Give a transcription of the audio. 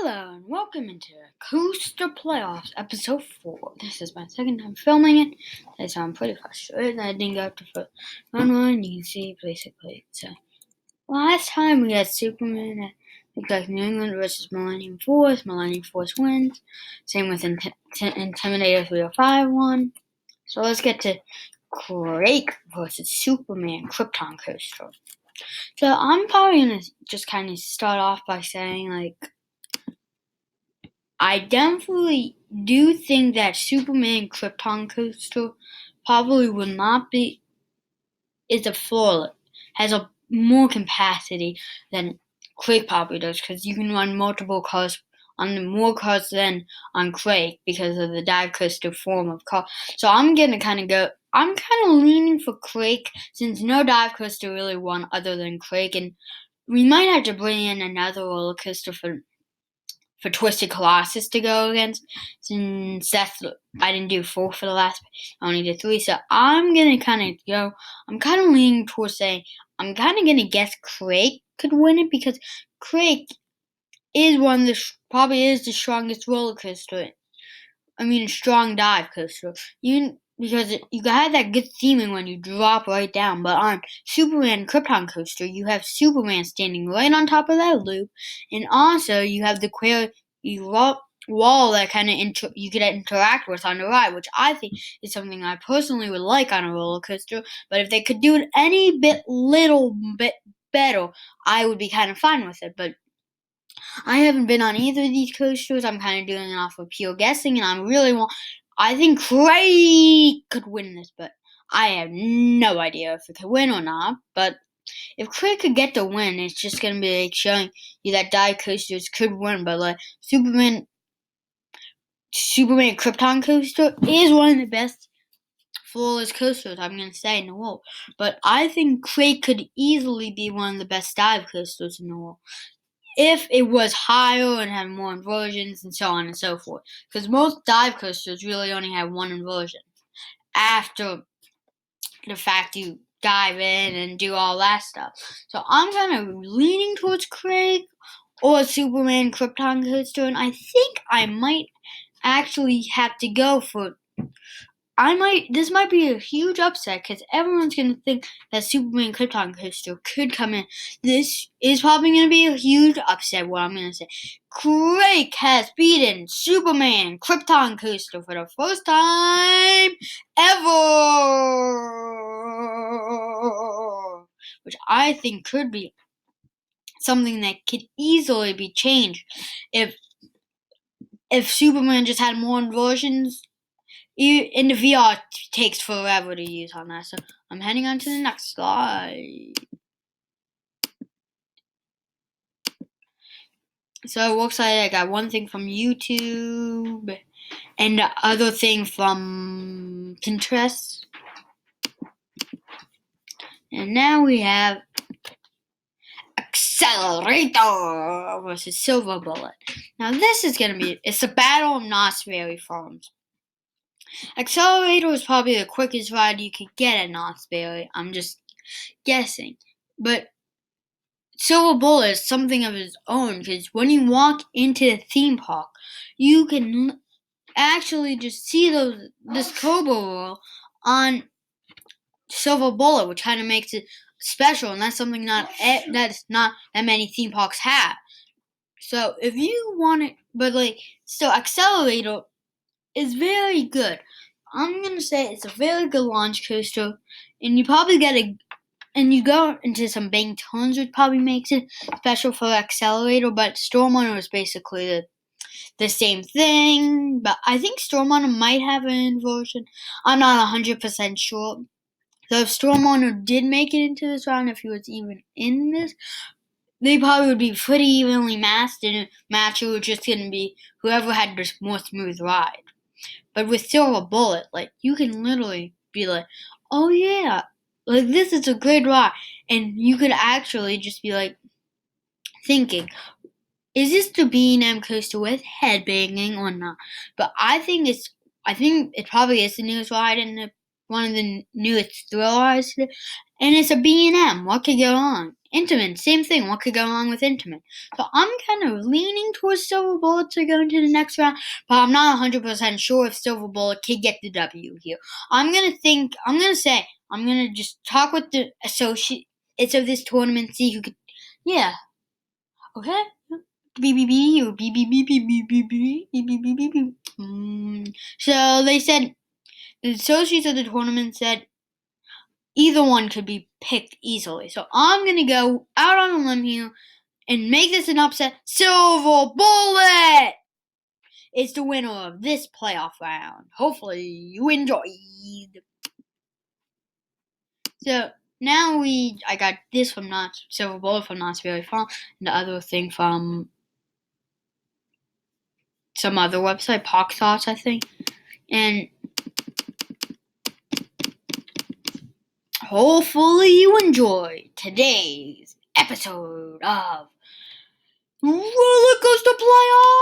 Hello and welcome into Coaster Playoffs Episode 4. This is my second time filming it, so I'm pretty frustrated. I didn't get up to first round one. You can see basically. So last time we had Superman. It looked like New England versus Millennium Force. Millennium Force wins. Same with Intimidator 305 won. So let's get to Quake versus Superman Krypton Coaster. So I'm probably gonna just kind of start off by saying I definitely do think that Superman Krypton Coaster probably will not be is a flawless, has a more capacity than Quake probably does because you can run multiple cars on more cars than on Quake because of the dive coaster form of car. So I'm kind of leaning for Quake since no dive coaster really won other than Quake, and we might have to bring in another roller coaster for Twisted Colossus to go against, since I didn't do 4 for the last, I only did 3, so I'm kind of leaning towards saying, I'm kind of going to guess Quake could win it, because Quake is probably is the strongest roller coaster, strong dive coaster, because you have that good theming when you drop right down. But on Superman Krypton Coaster, you have Superman standing right on top of that loop, and also you have the wall that you could interact with on the ride, which I think is something I personally would like on a roller coaster. But if they could do it little bit better, I would be kind of fine with it. But I haven't been on either of these coasters. I'm kind of doing it off of pure guessing, and I think Craig could win this, but I have no idea if it could win or not. But if Craig could get the win, it's just going to be showing you that dive coasters could win. But Superman Krypton Coaster is one of the best flawless coasters, I'm going to say, in the world. But I think Craig could easily be one of the best dive coasters in the world if it was higher and had more inversions and so on and so forth. Because most dive coasters really only have one inversion. After the fact you dive in and do all that stuff. So I'm kind of leaning towards Craig or Superman Krypton Coaster, and I think I might actually have to go for this might be a huge upset because everyone's going to think that Superman Krypton Coaster could come in. This is probably going to be a huge upset, what I'm going to say. Craig has beaten Superman Krypton Coaster for the first time ever, which I think could be something that could easily be changed if Superman just had more inversions. In the VR, takes forever to use on that, so I'm heading on to the next slide. So it looks like I got one thing from YouTube and the other thing from Pinterest. And now we have Accelerator versus Silver Bullet. Now this is it's a battle of Knott's Berry Farms. Accelerator is probably the quickest ride you could get at Knott's Berry. I'm just guessing. But Silver Bullet is something of its own, because when you walk into the theme park, you can actually just see this Cobra roll on Silver Bullet, which kind of makes it special, and that's something that's not that many theme parks have. So if you want it, but still, Accelerator is very good. I'm gonna say it's a very good launch coaster, and you probably and you go into some bank turns, which probably makes it special for Accelerator. But Storm Runner is basically the same thing. But I think Storm Runner might have an inversion. I'm not 100% sure. So if Storm Runner did make it into this round, if he was even in this, they probably would be pretty evenly matched, and a match was just going to be whoever had the more smooth ride. But with Silver Bullet, you can literally be like, oh yeah, this is a great ride. And you could actually just be thinking, is this the B&M coaster with headbanging or not? But I think it probably is the newest ride and one of the newest thrill rides. And it's a B&M. What could go wrong? Intamin, same thing. What could go wrong with Intamin? So I'm kind of leaning towards Silver Bullet to go into the next round, but I'm not 100% sure if Silver Bullet could get the W here. I'm gonna just talk with the associates of this tournament, see who could. Yeah. Okay. BBB or BBB. So they said the associates of the tournament said either one could be picked easily. So I'm gonna go out on a limb here and make this an upset. Silver Bullet is the winner of this playoff round. Hopefully you enjoyed. So now I got this from Silver Bullet from Knott's Berry Farm, and the other thing from some other website, Pock Thoughts, I think. And hopefully you enjoyed today's episode of Roller Coaster Playoff.